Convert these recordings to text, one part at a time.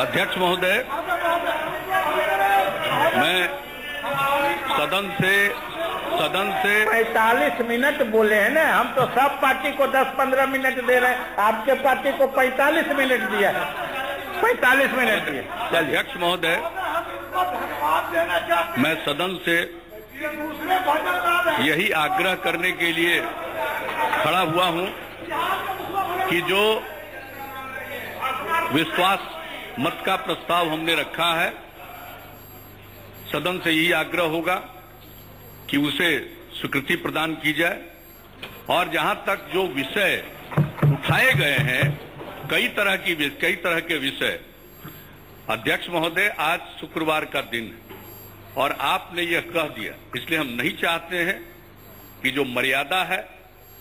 अध्यक्ष महोदय, मैं सदन से 45 मिनट बोले हैं ना। हम तो सब पार्टी को 10-15 मिनट दे रहे हैं, आपके पार्टी को 45 मिनट दिया है। 45 मिनट दिए। अध्यक्ष महोदय, मैं सदन से यही आग्रह करने के लिए खड़ा हुआ हूं कि जो विश्वास मत का प्रस्ताव हमने रखा है, सदन से यही आग्रह होगा कि उसे स्वीकृति प्रदान की जाए। और जहां तक जो विषय उठाए गए हैं, कई तरह के विषय, अध्यक्ष महोदय, आज शुक्रवार का दिन है और आपने यह कह दिया, इसलिए हम नहीं चाहते हैं कि जो मर्यादा है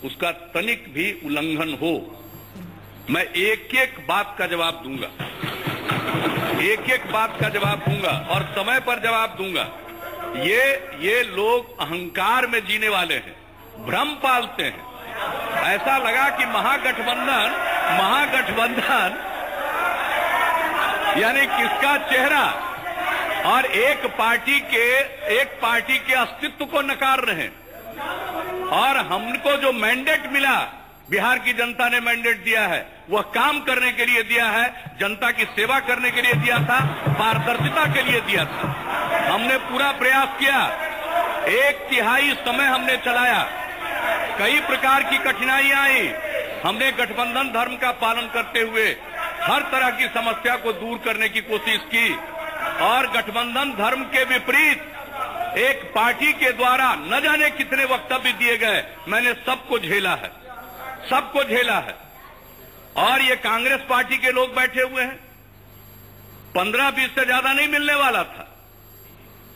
उसका तनिक भी उल्लंघन हो। मैं एक एक बात का जवाब दूंगा, और समय पर जवाब दूंगा। ये लोग अहंकार में जीने वाले हैं, भ्रम पालते हैं। ऐसा लगा कि महागठबंधन यानी किसका चेहरा, और एक पार्टी के अस्तित्व को नकार रहे हैं। और हमको जो मैंडेट मिला, बिहार की जनता ने मैंडेट दिया है, वह काम करने के लिए दिया है, जनता की सेवा करने के लिए दिया था, पारदर्शिता के लिए दिया था। हमने पूरा प्रयास किया, 1/3 समय हमने चलाया, कई प्रकार की कठिनाइयां आई, हमने गठबंधन धर्म का पालन करते हुए हर तरह की समस्या को दूर करने की कोशिश की। और गठबंधन धर्म के विपरीत एक पार्टी के द्वारा न जाने कितने वक्तव्य दिए गए, मैंने सबको झेला है। और ये कांग्रेस पार्टी के लोग बैठे हुए हैं, 15-20 से ज्यादा नहीं मिलने वाला था,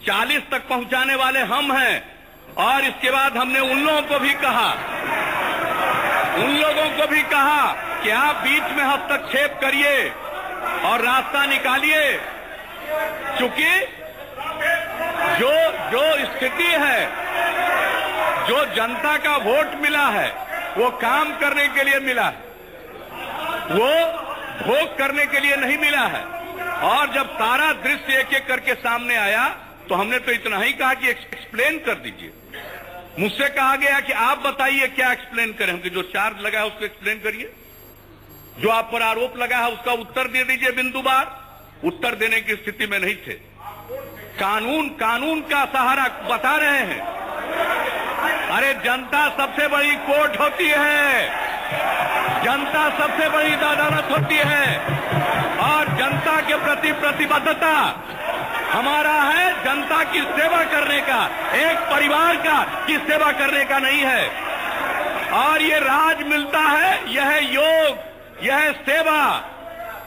40 तक पहुंचाने वाले हम हैं। और इसके बाद हमने उन लोगों को भी कहा कि आप बीच में हस्तक्षेप करिए और रास्ता निकालिए, क्योंकि जो स्थिति है, जो जनता का वोट मिला है, वो काम करने के लिए मिला है, वो भोग करने के लिए नहीं मिला है। और जब सारा दृश्य एक एक करके सामने आया, तो हमने तो इतना ही कहा कि एक्सप्लेन कर दीजिए। मुझसे कहा गया कि आप बताइए क्या एक्सप्लेन करें। हम कि जो चार्ज लगा है उसको एक्सप्लेन करिए, जो आप पर आरोप लगा है उसका उत्तर दे दीजिए बिंदुवार। उत्तर देने की स्थिति में नहीं थे। कानून का सहारा बता रहे हैं। अरे जनता सबसे बड़ी कोर्ट होती है, जनता सबसे बड़ी अदालत होती है, और जनता के प्रति प्रतिबद्धता हमारा है जनता की सेवा करने का, एक परिवार की सेवा करने का नहीं है। और ये राज मिलता है, यह योग, यह सेवा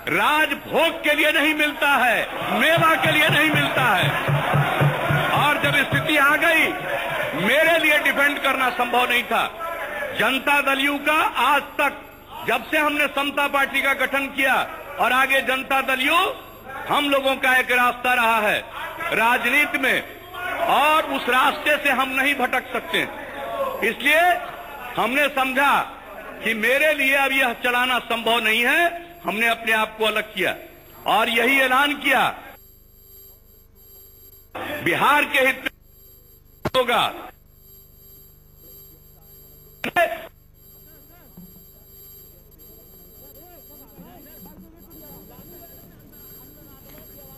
राज भोग के लिए नहीं मिलता है, मेवा के लिए नहीं मिलता है। और जब स्थिति आ गई, मेरे लिए डिफेंड करना संभव नहीं था। जनता दल यू का आज तक, जब से हमने समता पार्टी का गठन किया और आगे जनता दल यू, हम लोगों का एक रास्ता रहा है राजनीति में, और उस रास्ते से हम नहीं भटक सकते। इसलिए हमने समझा कि मेरे लिए अब यह चलाना संभव नहीं है। हमने अपने आप को अलग किया और यही ऐलान किया, बिहार के हित में होगा।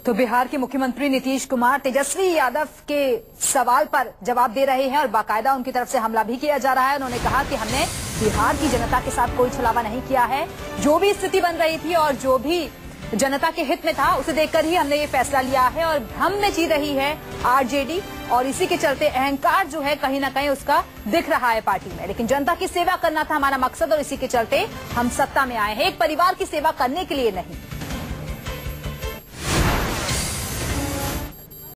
तो बिहार के मुख्यमंत्री नीतीश कुमार तेजस्वी यादव के सवाल पर जवाब दे रहे हैं और बाकायदा उनकी तरफ से हमला भी किया जा रहा है। उन्होंने कहा कि हमने बिहार की जनता के साथ कोई छलावा नहीं किया है, जो भी स्थिति बन रही थी और जो भी जनता के हित में था उसे देखकर ही हमने ये फैसला लिया है। और भ्रम में जी रही है आरजेडी, और इसी के चलते अहंकार जो है कहीं ना कहीं उसका दिख रहा है पार्टी में। लेकिन जनता की सेवा करना था हमारा मकसद, और इसी के चलते हम सत्ता में आए हैं, एक परिवार की सेवा करने के लिए नहीं।